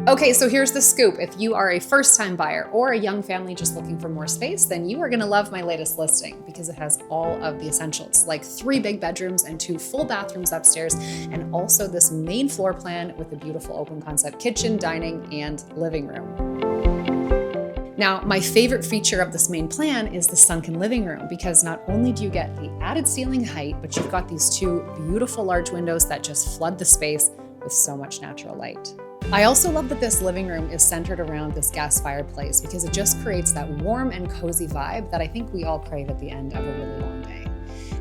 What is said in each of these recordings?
Okay, so here's the scoop. If you are a first-time buyer or a young family just looking for more space, then you are gonna love my latest listing because it has all of the essentials, like 3 big bedrooms and 2 full bathrooms upstairs, and also this main floor plan with a beautiful open concept kitchen, dining, and living room. Now, my favorite feature of this main plan is the sunken living room, because not only do you get the added ceiling height, but you've got these 2 beautiful large windows that just flood the space with so much natural light. I also love that this living room is centered around this gas fireplace because it just creates that warm and cozy vibe that I think we all crave at the end of a really long day.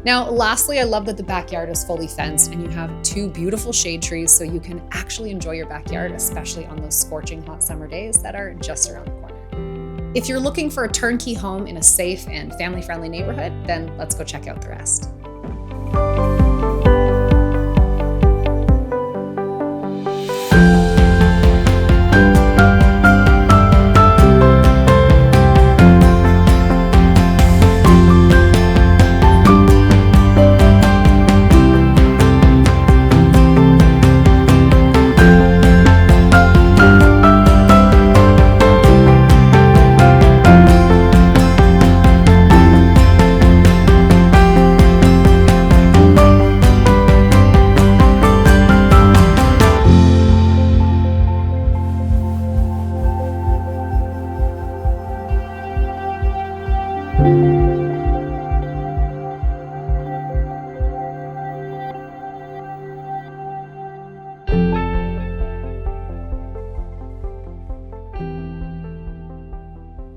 Now, lastly, I love that the backyard is fully fenced and you have 2 beautiful shade trees so you can actually enjoy your backyard, especially on those scorching hot summer days that are just around the corner. If you're looking for a turnkey home in a safe and family-friendly neighborhood, then let's go check out the rest.